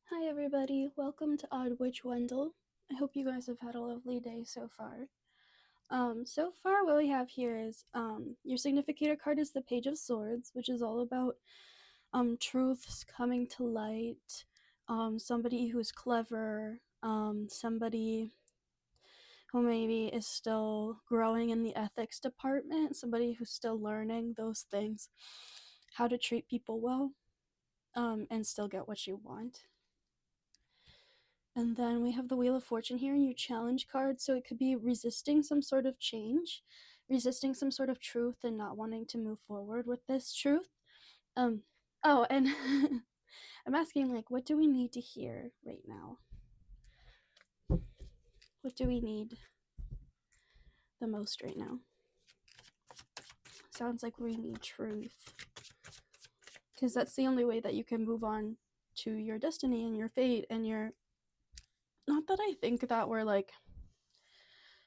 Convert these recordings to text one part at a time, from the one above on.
Hi everybody, welcome to Odd Witch Wendell. I hope you guys have had a lovely day so far. So far what we have here is your significator card is the Page of Swords, which is all about truths coming to light, somebody who's clever, somebody who maybe is still growing in the ethics department, somebody who's still learning those things, how to treat people well, and still get what you want. And then we have the Wheel of Fortune here, and your challenge card. So it could be resisting some sort of change, resisting some sort of truth, and not wanting to move forward with this truth. Oh, and I'm asking, like, what do we need to hear right now? What do we need the most right now? Sounds like we need truth. Because that's the only way that you can move on to your destiny and your fate and your. Not that I think that we're, like,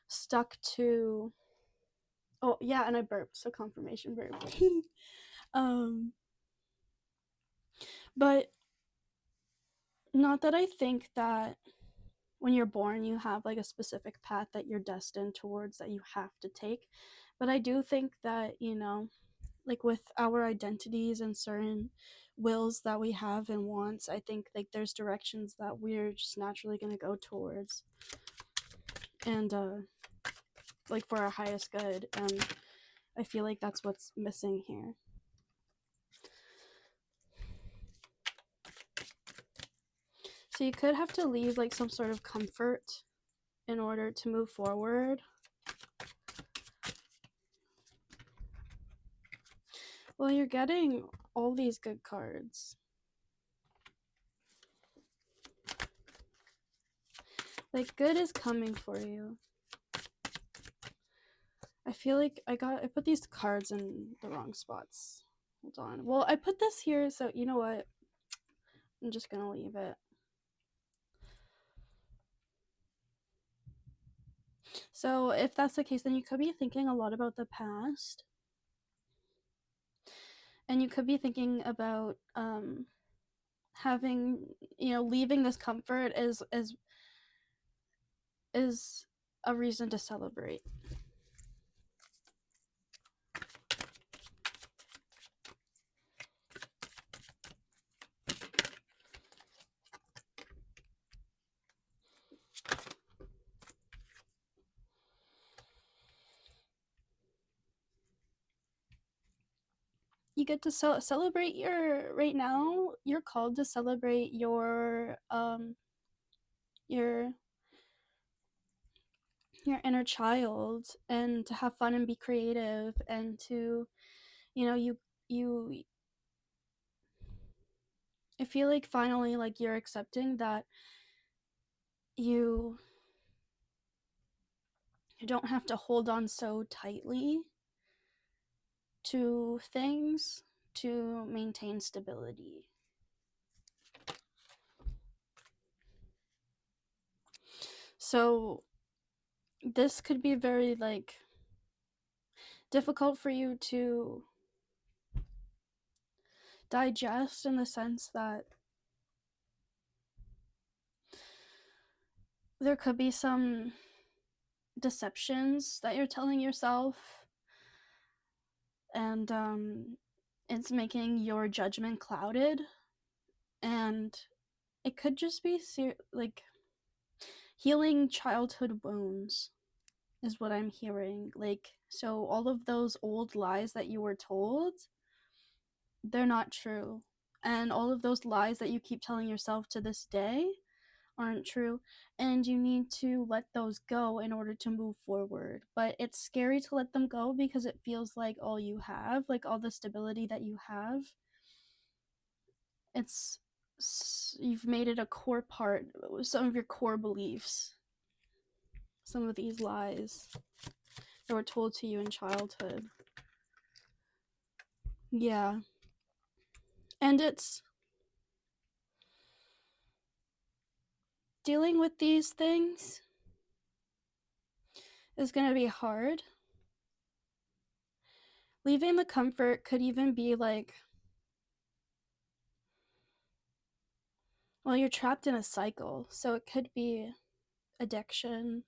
stuck to. Oh, yeah, and I burped, so confirmation burp. But not that I think that when you're born you have like a specific path that you're destined towards that you have to take, but I do think that, like with our identities and certain wills that we have and wants, I think like there's directions that we're just naturally going to go towards, and like for our highest good, and I feel like that's what's missing here. So you could have to leave like some sort of comfort in order to move forward. Well, you're getting all these good cards. Like, good is coming for you. I feel like I put these cards in the wrong spots. Hold on. Well, I put this here, so you know what? I'm just gonna leave it. So if that's the case, then you could be thinking a lot about the past. And you could be thinking about having, leaving this comfort is a reason to celebrate. You get to celebrate right now. You're called to celebrate your inner child, and to have fun and be creative, and to, you I feel like finally, like, you're accepting that you don't have to hold on so tightly to things to maintain stability. So this could be very, like, difficult for you to digest, in the sense that there could be some deceptions that you're telling yourself, and it's making your judgment clouded, and it could just be like healing childhood wounds is what I'm hearing. Like, so all of those old lies that you were told, they're not true, and all of those lies that you keep telling yourself to this day aren't true, and you need to let those go in order to move forward. But it's scary to let them go because it feels like all you have, like all the stability that you have, it's you've made it a core part, some of your core beliefs, some of these lies that were told to you in childhood. Yeah. And it's dealing with these things is going to be hard. Leaving the comfort could even be like, Well, you're trapped in a cycle, so it could be addiction,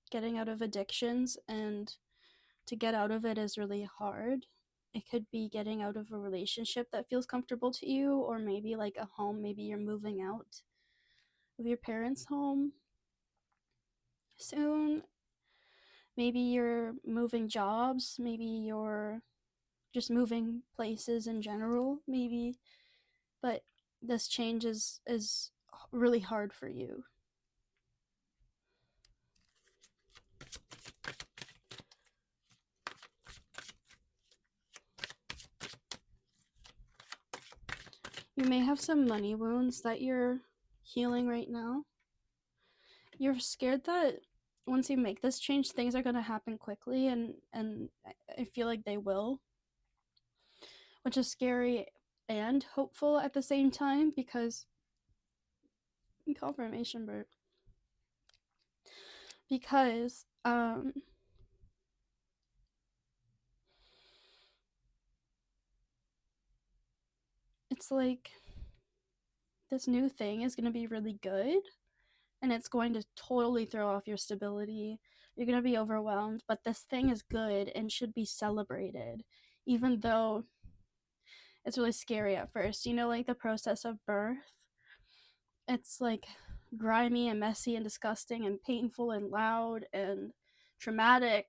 getting out of addictions, and to get out of it is really hard. It could be getting out of a relationship that feels comfortable to you, or maybe like a home. Maybe you're moving out of your parents' home soon. Maybe you're moving jobs. Maybe you're just moving places in general. Maybe, but this change is really hard for you. You may have some money wounds that you're healing right now. You're scared that once you make this change, things are going to happen quickly, and I feel like they will, which is scary and hopeful at the same time, because confirmation, Bert. Because it's like this new thing is going to be really good, and it's going to totally throw off your stability. You're going to be overwhelmed, but this thing is good and should be celebrated, even though it's really scary at first. You know, like the process of birth, it's like grimy and messy and disgusting and painful and loud and traumatic,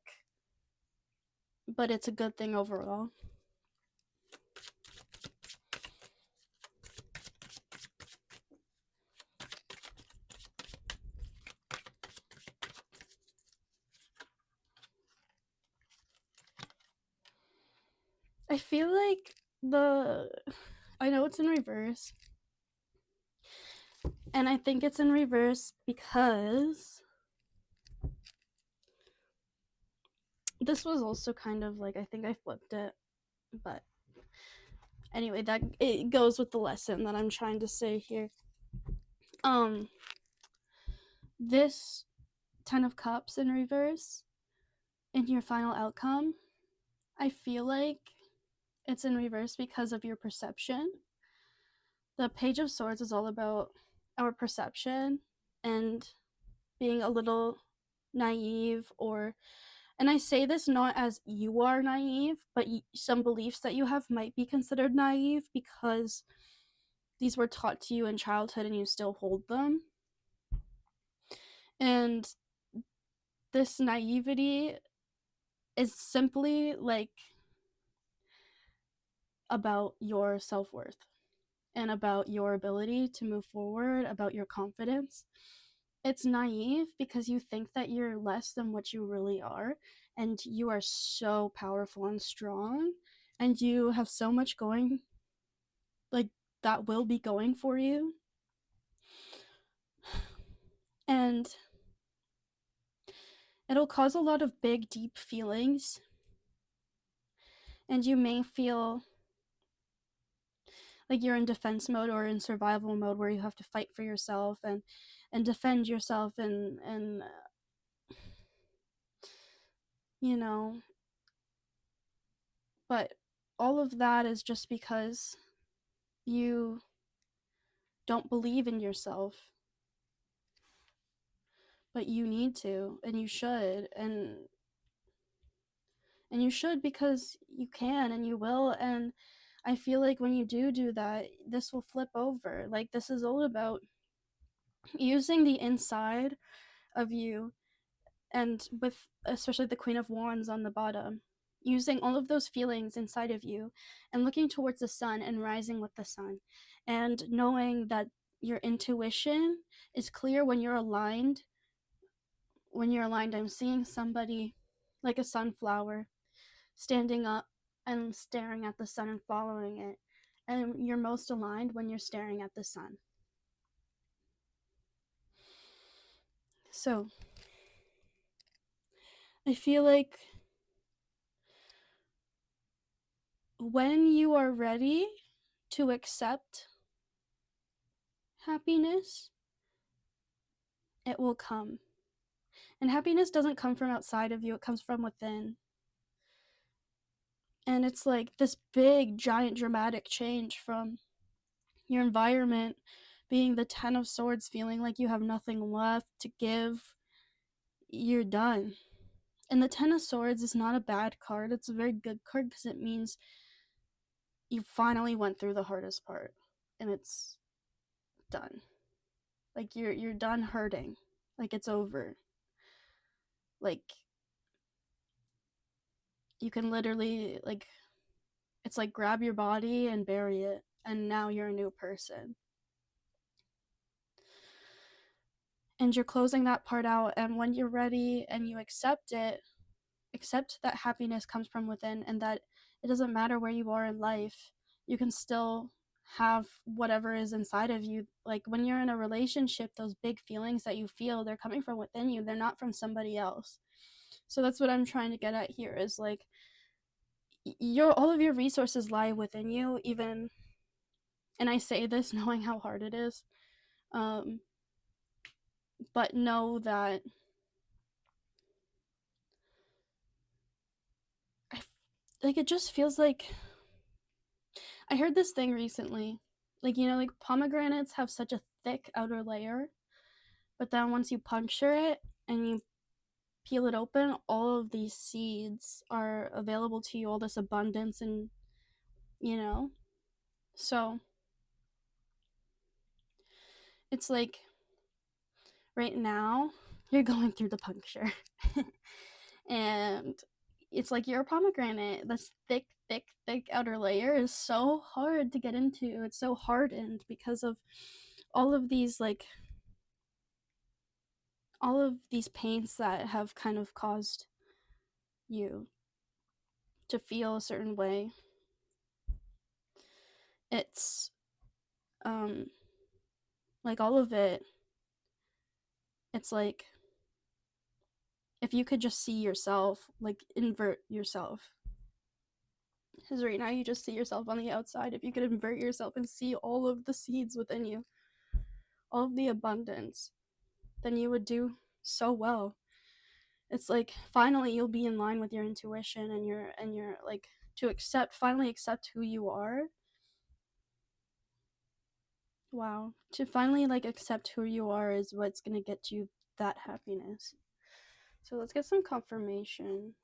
but it's a good thing overall. I feel like I know it's in reverse, and I think it's in reverse because this was also kind of like, I think I flipped it, but anyway, that it goes with the lesson that I'm trying to say here. This 10 of Cups in reverse in your final outcome, I feel like it's in reverse because of your perception. The Page of Swords is all about our perception and being a little naive, or, and I say this not as you are naive, but some beliefs that you have might be considered naive because these were taught to you in childhood and you still hold them. And this naivety is simply like about your self-worth and about your ability to move forward, about your confidence. It's naive because you think that you're less than what you really are, and you are so powerful and strong, and you have so much going, like, that will be going for you. And it'll cause a lot of big, deep feelings, and you may feel like you're in defense mode or in survival mode where you have to fight for yourself and defend yourself, and you know, but all of that is just because you don't believe in yourself, but you need to, and you should, and you should because you can and you will. And I feel like when you do that, this will flip over. Like, this is all about using the inside of you, and with especially the Queen of Wands on the bottom, using all of those feelings inside of you and looking towards the sun and rising with the sun, and knowing that your intuition is clear when you're aligned. When you're aligned, I'm seeing somebody like a sunflower standing up and staring at the sun and following it, and you're most aligned when you're staring at the sun. So I feel like when you are ready to accept happiness, it will come. And happiness doesn't come from outside of you, it comes from within. And it's like this big, giant, dramatic change from your environment being the Ten of Swords, feeling like you have nothing left to give. You're done. And the Ten of Swords is not a bad card. It's a very good card because it means you finally went through the hardest part and it's done. Like you're done hurting. Like it's over. Like you can literally, like, it's like grab your body and bury it, and now you're a new person. And you're closing that part out, and when you're ready and you accept it, accept that happiness comes from within, and that it doesn't matter where you are in life, you can still have whatever is inside of you. Like when you're in a relationship, those big feelings that you feel, they're coming from within you, they're not from somebody else. So that's what I'm trying to get at here, is like all of your resources lie within you, even, and I say this knowing how hard it is, but know that like it just feels like, I heard this thing recently, like, you know, like pomegranates have such a thick outer layer, but then once you puncture it and you peel it open, all of these seeds are available to you, all this abundance, and you know, so it's like right now you're going through the puncture and it's like you're a pomegranate. This thick, thick, thick outer layer is so hard to get into. It's so hardened because of all of these, like, all of these pains that have kind of caused you to feel a certain way. It's like all of it, it's like if you could just see yourself, like invert yourself, because right now you just see yourself on the outside. If you could invert yourself and see all of the seeds within you, all of the abundance, then you would do so well. It's like finally you'll be in line with your intuition and your like, to finally accept who you are. Wow, to finally like accept who you are is what's going to get you that happiness. So let's get some confirmation.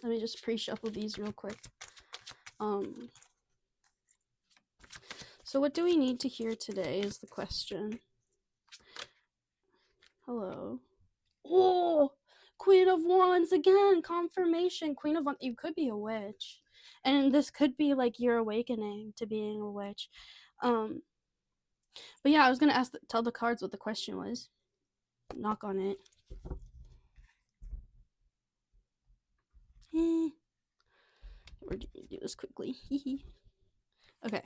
Let me just pre-shuffle these real quick. So what do we need to hear today is the question. Hello. Oh, Queen of Wands again, confirmation. Queen of Wands, you could be a witch. And this could be like your awakening to being a witch. But yeah, I was gonna tell the cards what the question was. Knock on it. We're gonna do this quickly. Okay.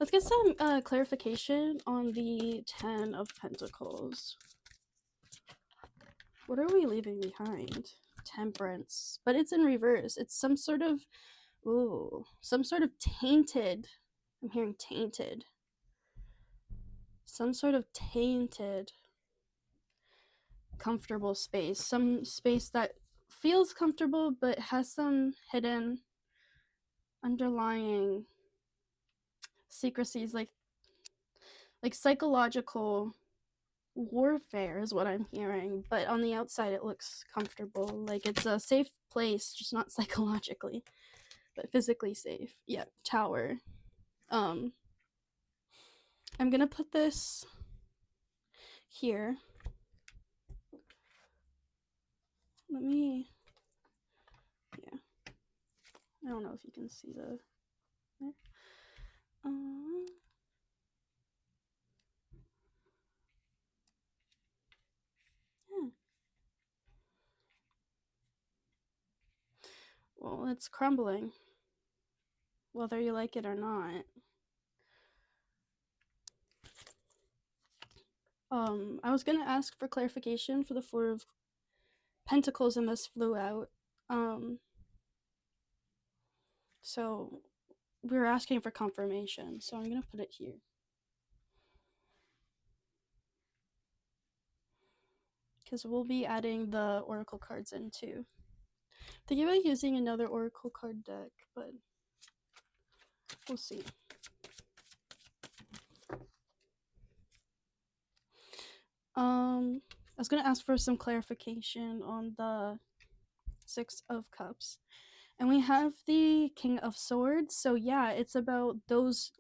Let's get some clarification on the Ten of Pentacles. What are we leaving behind? Temperance. But it's in reverse. It's some sort of, some sort of tainted. I'm hearing tainted. Some sort of tainted, comfortable space. Some space that feels comfortable but has some hidden underlying secrecies, like psychological warfare is what I'm hearing, but on the outside it looks comfortable, like it's a safe place, just not psychologically but physically safe. Yeah, Tower. I'm gonna put this here. Let me, yeah, I don't know if you can see the there. Yeah. Well, it's crumbling, whether you like it or not. I was gonna ask for clarification for the Four of Pentacles, and this flew out. So we were asking for confirmation, so I'm gonna put it here. because we'll be adding the oracle cards in too. Thinking about using another oracle card deck, but we'll see. I was gonna ask for some clarification on the Six of Cups. And we have the King of Swords. So yeah, it's about those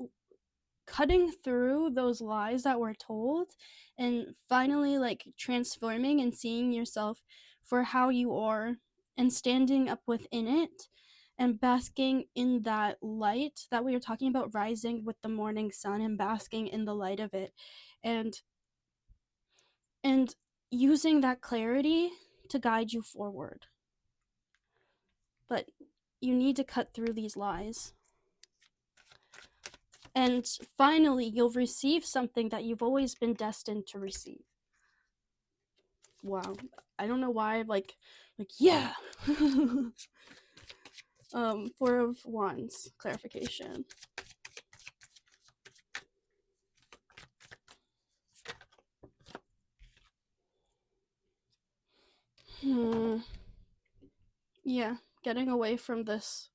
cutting through those lies that were told and finally like transforming and seeing yourself for how you are and standing up within it and basking in that light that we were talking about, rising with the morning sun and basking in the light of it, and using that clarity to guide you forward. But you need to cut through these lies. And finally, you'll receive something that you've always been destined to receive. Wow. I don't know why, like, yeah. Four of Wands, clarification. Yeah, getting away from this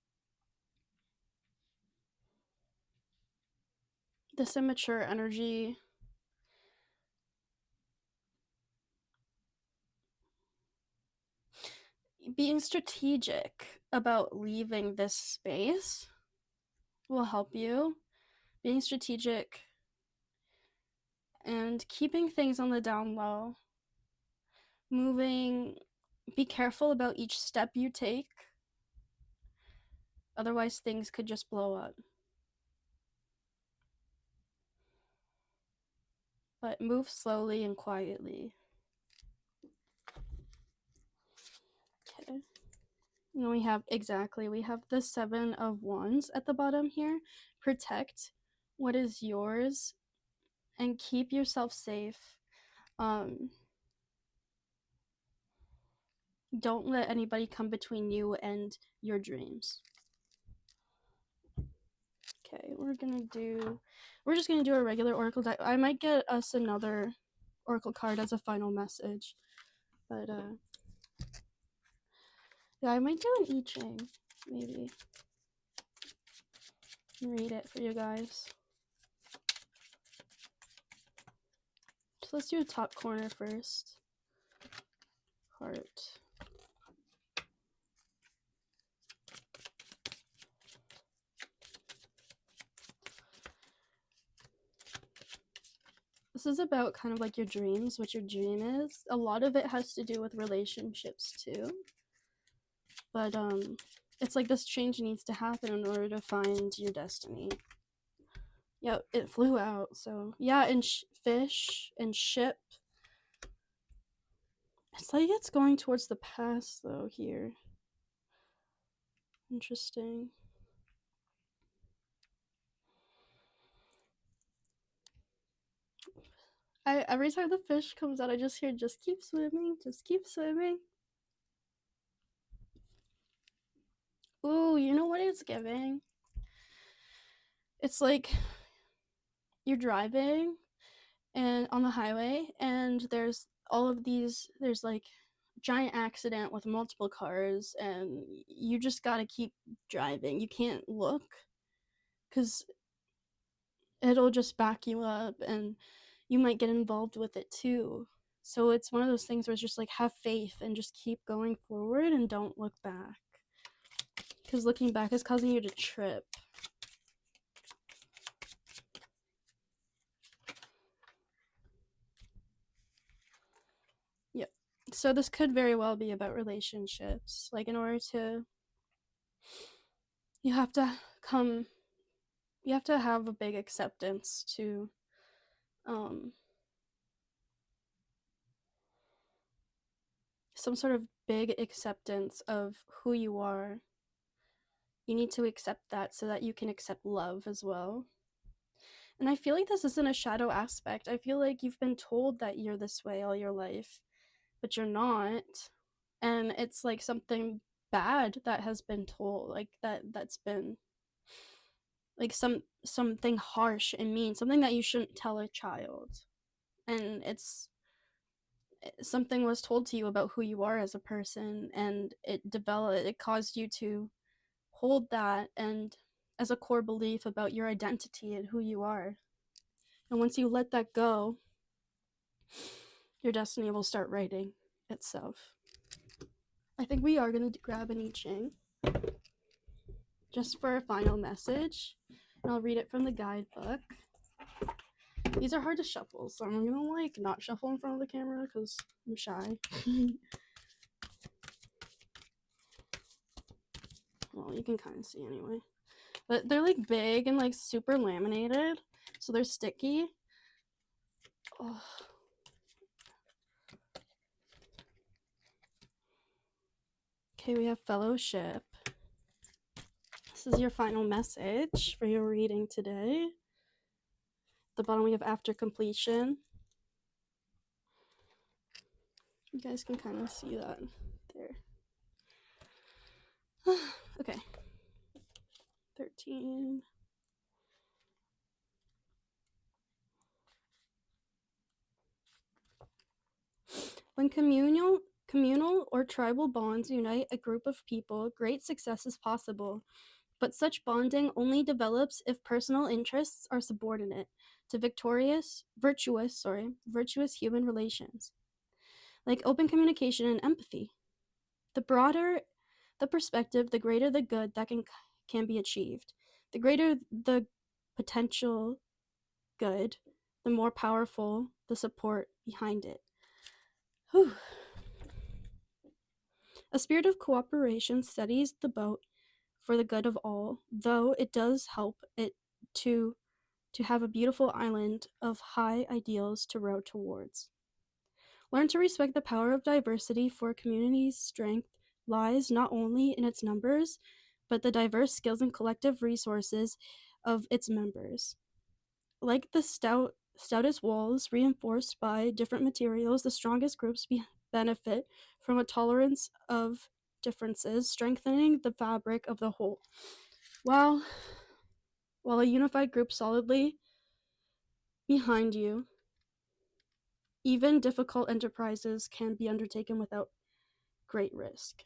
immature energy. Being strategic about leaving this space will help you. Being strategic and keeping things on the down low. Moving, be careful about each step you take. Otherwise, things could just blow up. But move slowly and quietly. Okay. And we have the Seven of Wands at the bottom here. Protect what is yours and keep yourself safe. Don't let anybody come between you and your dreams. Okay, we're just gonna do a regular oracle deck. I might get us another oracle card as a final message, but yeah, I might do an I Ching, maybe. Read it for you guys. So let's do a top corner first. Heart. This is about kind of like your dreams, what your dream is. A lot of it has to do with relationships too. But it's like this change needs to happen in order to find your destiny. Yeah, it flew out. So yeah, and fish and ship. It's like it's going towards the past though here. Interesting. Every time the fish comes out, I just hear, just keep swimming, just keep swimming. Ooh, you know what it's giving? It's like you're driving and on the highway and there's like giant accident with multiple cars and you just gotta keep driving. You can't look because it'll just back you up and you might get involved with it too. So it's one of those things where it's just like have faith and just keep going forward and don't look back, because looking back is causing you to trip. Yep. So this could very well be about relationships. Like in order to, you have to have a big acceptance to some sort of big acceptance of who you are. You need to accept that so that you can accept love as well. And I feel like this isn't a shadow aspect. I feel like you've been told that you're this way all your life, but you're not. And it's like something bad that has been told, like that's been like something harsh and mean, something that you shouldn't tell a child. And something was told to you about who you are as a person, and it caused you to hold that and as a core belief about your identity and who you are. And once you let that go, your destiny will start writing itself. I think we are going to grab an I Ching just for a final message, and I'll read it from the guidebook. These are hard to shuffle, so I'm gonna like not shuffle in front of the camera because I'm shy. Well, you can kind of see anyway. But they're like big and like super laminated, so they're sticky. Oh. Okay, we have fellowship. This is your final message for your reading today. At the bottom we have after completion. You guys can kind of see that there. Okay. 13. When communal or tribal bonds unite a group of people, great success is possible. But such bonding only develops if personal interests are subordinate to virtuous human relations, like open communication and empathy. The broader the perspective, the greater the good that can be achieved. The greater the potential good, the more powerful the support behind it. Whew. A spirit of cooperation steadies the boat for the good of all, though it does help it to have a beautiful island of high ideals to row towards. Learn to respect the power of diversity, for a community's strength lies not only in its numbers, but the diverse skills and collective resources of its members. Like the stoutest walls reinforced by different materials, the strongest groups benefit from a tolerance of differences, strengthening the fabric of the whole. While a unified group solidly behind you, even difficult enterprises can be undertaken without great risk.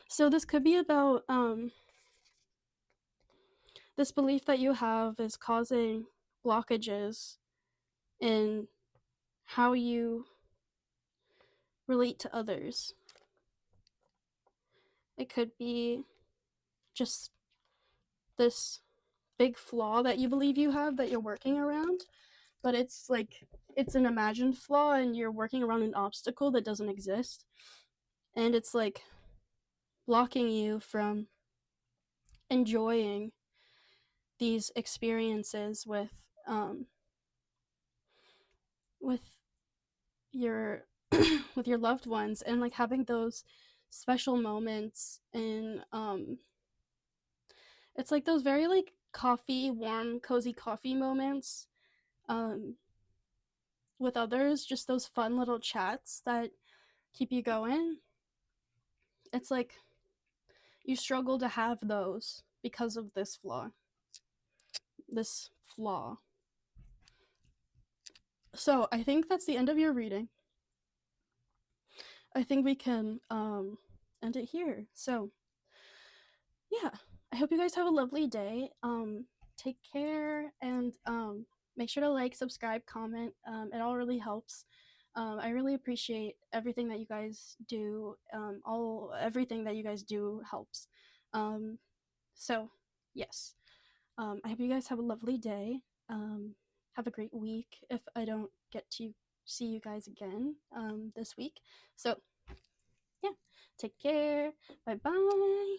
So this could be about this belief that you have is causing blockages in how you relate to others. It could be just this big flaw that you believe you have that you're working around, but it's like it's an imagined flaw and you're working around an obstacle that doesn't exist, and it's like blocking you from enjoying these experiences with your with your loved ones, and like having those special moments. And it's like those very like warm cozy coffee moments with others, just those fun little chats that keep you going. It's like you struggle to have those because of this flaw. So I think that's the end of your reading. I think we can end it here. So yeah, I hope you guys have a lovely day. Take care, and make sure to like, subscribe, comment. It all really helps. I really appreciate everything that you guys do. Everything that you guys do helps. So yes, I hope you guys have a lovely day. Have a great week if I don't get to see you guys again this week. So yeah, take care. Bye bye.